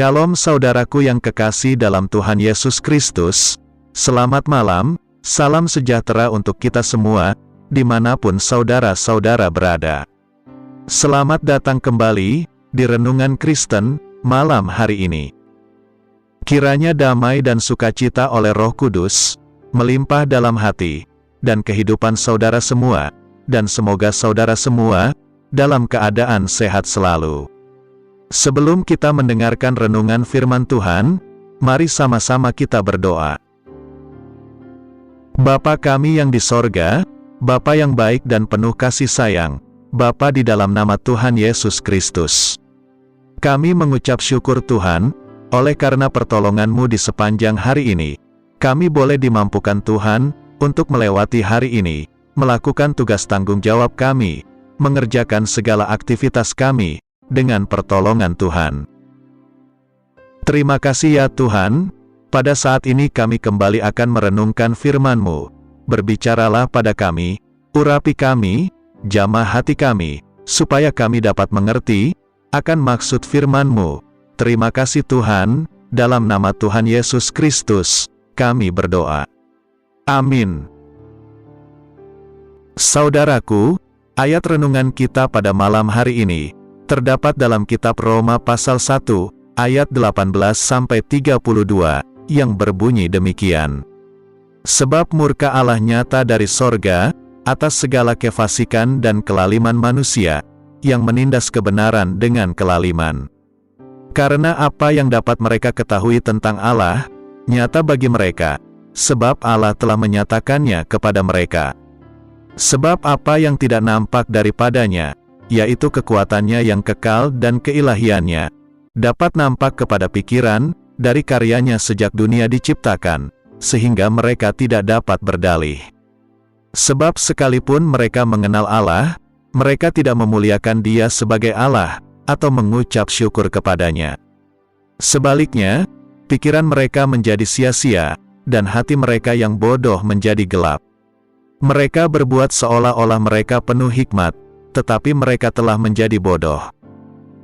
Shalom saudaraku yang kekasih dalam Tuhan Yesus Kristus. Selamat malam, salam sejahtera untuk kita semua, dimanapun saudara-saudara berada. Selamat datang kembali di Renungan Kristen malam hari ini. Kiranya damai dan sukacita oleh Roh Kudus melimpah dalam hati dan kehidupan saudara semua, dan semoga saudara semua dalam keadaan sehat selalu. Sebelum kita mendengarkan renungan firman Tuhan, mari sama-sama kita berdoa. Bapa kami yang di sorga, Bapa yang baik dan penuh kasih sayang, Bapa di dalam nama Tuhan Yesus Kristus. Kami mengucap syukur Tuhan, oleh karena pertolongan-Mu di sepanjang hari ini, kami boleh dimampukan Tuhan, untuk melewati hari ini, melakukan tugas tanggung jawab kami, mengerjakan segala aktivitas kami, dengan pertolongan Tuhan. Terima kasih ya Tuhan, pada saat ini kami kembali akan merenungkan firman-Mu. Berbicaralah pada kami, urapi kami, jamah hati kami, supaya kami dapat mengerti akan maksud firman-Mu. Terima kasih Tuhan, dalam nama Tuhan Yesus Kristus, kami berdoa. Amin. Saudaraku, ayat renungan kita pada malam hari ini terdapat dalam kitab Roma pasal 1, ayat 18-32, yang berbunyi demikian. Sebab murka Allah nyata dari sorga, atas segala kefasikan dan kelaliman manusia, yang menindas kebenaran dengan kelaliman. Karena apa yang dapat mereka ketahui tentang Allah, nyata bagi mereka, sebab Allah telah menyatakannya kepada mereka. Sebab apa yang tidak nampak daripadanya, yaitu kekuatannya yang kekal dan keilahiannya, dapat nampak kepada pikiran, dari karyanya sejak dunia diciptakan, sehingga mereka tidak dapat berdalih. Sebab sekalipun mereka mengenal Allah, mereka tidak memuliakan Dia sebagai Allah, atau mengucap syukur kepadanya. Sebaliknya, pikiran mereka menjadi sia-sia, dan hati mereka yang bodoh menjadi gelap. Mereka berbuat seolah-olah mereka penuh hikmat, tetapi mereka telah menjadi bodoh.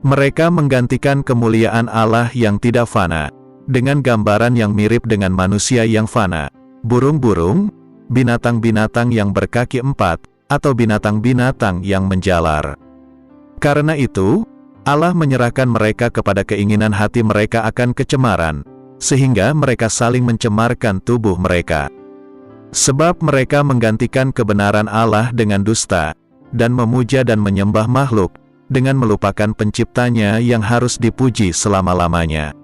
Mereka menggantikan kemuliaan Allah yang tidak fana, dengan gambaran yang mirip dengan manusia yang fana, burung-burung, binatang-binatang yang berkaki empat, atau binatang-binatang yang menjalar. Karena itu, Allah menyerahkan mereka kepada keinginan hati mereka akan kecemaran, sehingga mereka saling mencemarkan tubuh mereka. Sebab mereka menggantikan kebenaran Allah dengan dusta, dan memuja dan menyembah makhluk, dengan melupakan penciptanya yang harus dipuji selama-lamanya.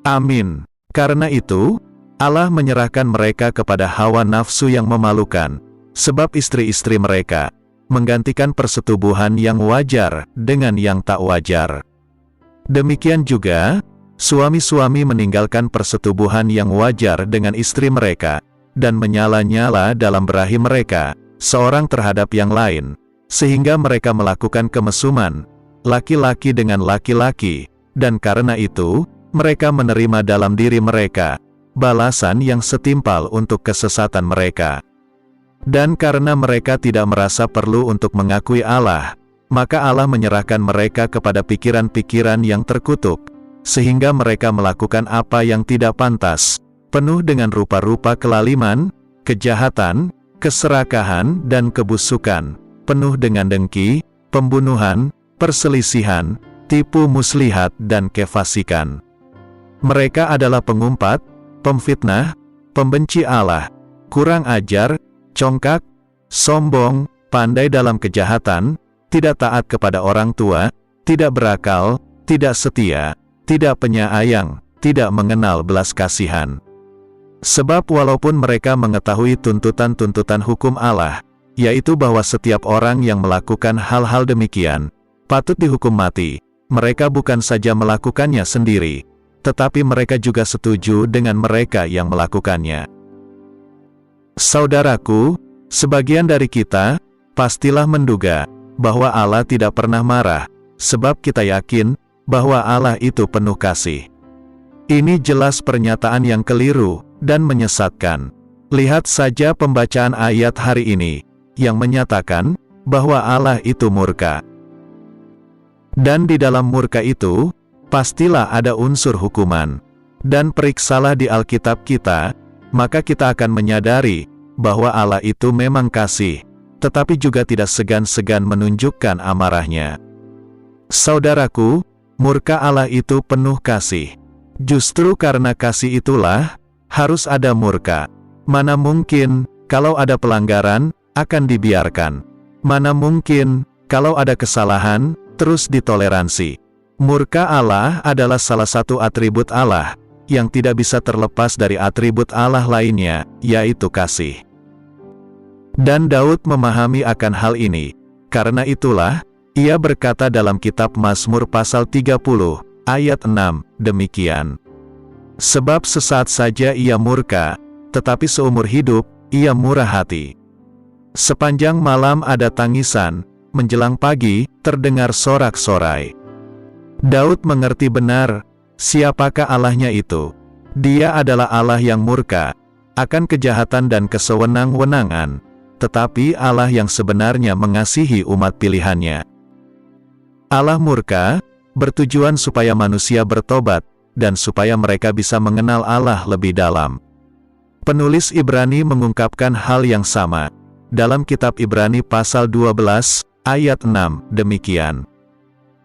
Amin. Karena itu, Allah menyerahkan mereka kepada hawa nafsu yang memalukan, sebab istri-istri mereka menggantikan persetubuhan yang wajar dengan yang tak wajar. Demikian juga, suami-suami meninggalkan persetubuhan yang wajar dengan istri mereka, dan menyala-nyala dalam berahi mereka, seorang terhadap yang lain, sehingga mereka melakukan kemesuman, laki-laki dengan laki-laki, dan karena itu, mereka menerima dalam diri mereka balasan yang setimpal untuk kesesatan mereka. Dan karena mereka tidak merasa perlu untuk mengakui Allah, maka Allah menyerahkan mereka kepada pikiran-pikiran yang terkutuk, sehingga mereka melakukan apa yang tidak pantas, penuh dengan rupa-rupa kelaliman, kejahatan, keserakahan, dan kebusukan, penuh dengan dengki, pembunuhan, perselisihan, tipu muslihat dan kefasikan. Mereka adalah pengumpat, pemfitnah, pembenci Allah, kurang ajar, congkak, sombong, pandai dalam kejahatan, tidak taat kepada orang tua, tidak berakal, tidak setia, tidak penyayang, tidak mengenal belas kasihan. Sebab walaupun mereka mengetahui tuntutan-tuntutan hukum Allah, yaitu bahwa setiap orang yang melakukan hal-hal demikian patut dihukum mati, mereka bukan saja melakukannya sendiri, tetapi mereka juga setuju dengan mereka yang melakukannya. Saudaraku, sebagian dari kita pastilah menduga bahwa Allah tidak pernah marah, sebab kita yakin bahwa Allah itu penuh kasih. Ini jelas pernyataan yang keliru dan menyesatkan. Lihat saja pembacaan ayat hari ini, yang menyatakan bahwa Allah itu murka. Dan di dalam murka itu, pastilah ada unsur hukuman. Dan periksalah di Alkitab kita, maka kita akan menyadari bahwa Allah itu memang kasih, tetapi juga tidak segan-segan menunjukkan amarahnya. Saudaraku, murka Allah itu penuh kasih. Justru karena kasih itulah, harus ada murka. Mana mungkin, kalau ada pelanggaran, akan dibiarkan. Mana mungkin, kalau ada kesalahan, terus ditoleransi. Murka Allah adalah salah satu atribut Allah, yang tidak bisa terlepas dari atribut Allah lainnya, yaitu kasih. Dan Daud memahami akan hal ini. Karena itulah, ia berkata dalam kitab Mazmur pasal 30, ayat 6, demikian. Sebab sesaat saja ia murka, tetapi seumur hidup, ia murah hati. Sepanjang malam ada tangisan, menjelang pagi, terdengar sorak-sorai. Daud mengerti benar, siapakah Allahnya itu. Dia adalah Allah yang murka, akan kejahatan dan kesewenang-wenangan, tetapi Allah yang sebenarnya mengasihi umat pilihannya. Allah murka, bertujuan supaya manusia bertobat, dan supaya mereka bisa mengenal Allah lebih dalam. Penulis Ibrani mengungkapkan hal yang sama, dalam kitab Ibrani pasal 12, ayat 6, demikian.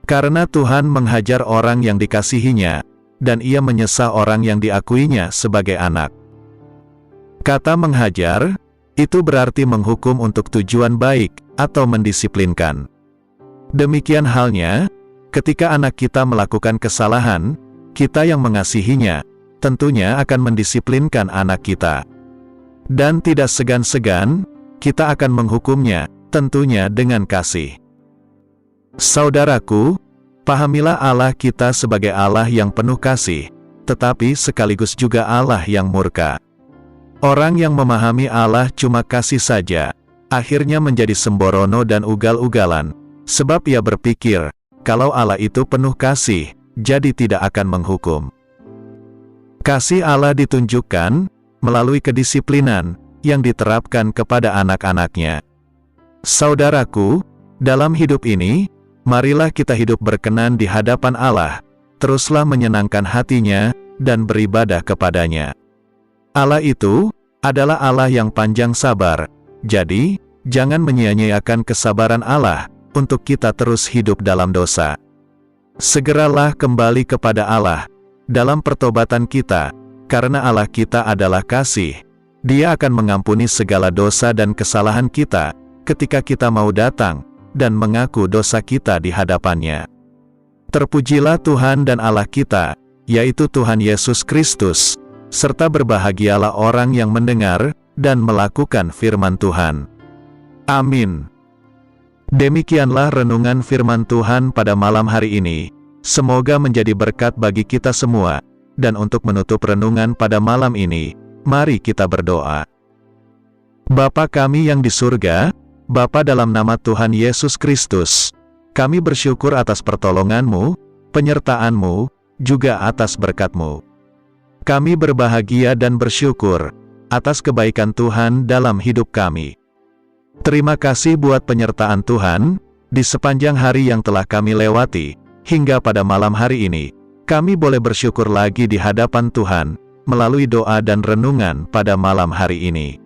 Karena Tuhan menghajar orang yang dikasihinya, dan ia menyesah orang yang diakuinya sebagai anak. Kata menghajar, itu berarti menghukum untuk tujuan baik, atau mendisiplinkan. Demikian halnya, ketika anak kita melakukan kesalahan, kita yang mengasihinya, tentunya akan mendisiplinkan anak kita. Dan tidak segan-segan, kita akan menghukumnya, tentunya dengan kasih. Saudaraku, pahamilah Allah kita sebagai Allah yang penuh kasih, tetapi sekaligus juga Allah yang murka. Orang yang memahami Allah cuma kasih saja, akhirnya menjadi sembrono dan ugal-ugalan, sebab ia berpikir, kalau Allah itu penuh kasih, jadi tidak akan menghukum. Kasih Allah ditunjukkan melalui kedisiplinan yang diterapkan kepada anak-anaknya. Saudaraku, dalam hidup ini, marilah kita hidup berkenan di hadapan Allah, teruslah menyenangkan hatinya, dan beribadah kepadanya. Allah itu adalah Allah yang panjang sabar, jadi, jangan menyia-nyiakan kesabaran Allah, untuk kita terus hidup dalam dosa. Segeralah kembali kepada Allah, dalam pertobatan kita, karena Allah kita adalah kasih. Dia akan mengampuni segala dosa dan kesalahan kita, ketika kita mau datang, dan mengaku dosa kita di hadapannya. Terpujilah Tuhan dan Allah kita, yaitu Tuhan Yesus Kristus, serta berbahagialah orang yang mendengar, dan melakukan firman Tuhan. Amin. Demikianlah renungan firman Tuhan pada malam hari ini, semoga menjadi berkat bagi kita semua, dan untuk menutup renungan pada malam ini, mari kita berdoa. Bapa kami yang di surga, Bapa dalam nama Tuhan Yesus Kristus, kami bersyukur atas pertolongan-Mu, penyertaan-Mu, juga atas berkat-Mu. Kami berbahagia dan bersyukur atas kebaikan Tuhan dalam hidup kami. Terima kasih buat penyertaan Tuhan di sepanjang hari yang telah kami lewati, hingga pada malam hari ini, kami boleh bersyukur lagi di hadapan Tuhan, melalui doa dan renungan pada malam hari ini.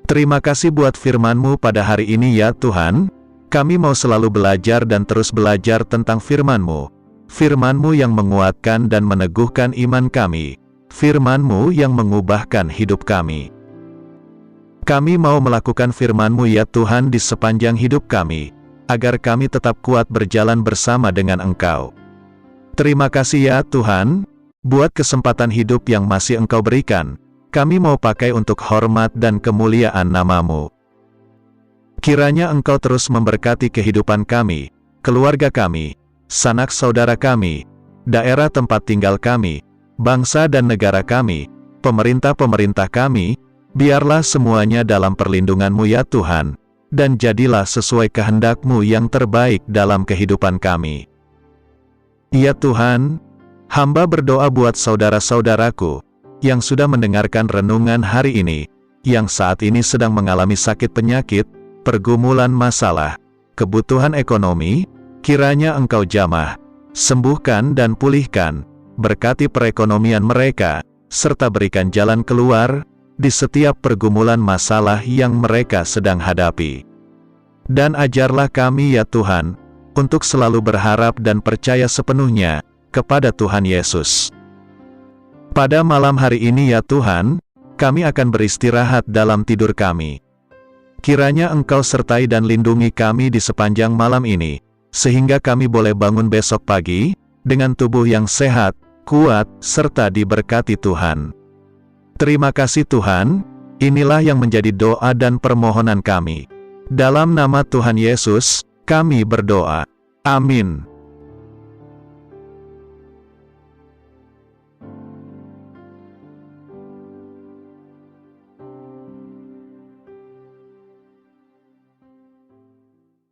Terima kasih buat firman-Mu pada hari ini ya Tuhan, kami mau selalu belajar dan terus belajar tentang firman-Mu. Firman-Mu yang menguatkan dan meneguhkan iman kami, firman-Mu yang mengubahkan hidup kami. Kami mau melakukan firman-Mu ya Tuhan di sepanjang hidup kami, agar kami tetap kuat berjalan bersama dengan Engkau. Terima kasih ya Tuhan, buat kesempatan hidup yang masih Engkau berikan. Kami mau pakai untuk hormat dan kemuliaan nama-Mu. Kiranya Engkau terus memberkati kehidupan kami, keluarga kami, sanak saudara kami, daerah tempat tinggal kami, bangsa dan negara kami, pemerintah-pemerintah kami, biarlah semuanya dalam perlindungan-Mu ya Tuhan, dan jadilah sesuai kehendak-Mu yang terbaik dalam kehidupan kami. Ya Tuhan, hamba berdoa buat saudara-saudaraku, yang sudah mendengarkan renungan hari ini, yang saat ini sedang mengalami sakit penyakit, pergumulan masalah, kebutuhan ekonomi, kiranya Engkau jamah, sembuhkan dan pulihkan, berkati perekonomian mereka, serta berikan jalan keluar di setiap pergumulan masalah yang mereka sedang hadapi. Dan ajarlah kami ya Tuhan, untuk selalu berharap dan percaya sepenuhnya kepada Tuhan Yesus. Pada malam hari ini ya Tuhan, kami akan beristirahat dalam tidur kami. Kiranya Engkau sertai dan lindungi kami di sepanjang malam ini, sehingga kami boleh bangun besok pagi, dengan tubuh yang sehat, kuat, serta diberkati Tuhan. Terima kasih Tuhan, inilah yang menjadi doa dan permohonan kami. Dalam nama Tuhan Yesus, kami berdoa. Amin.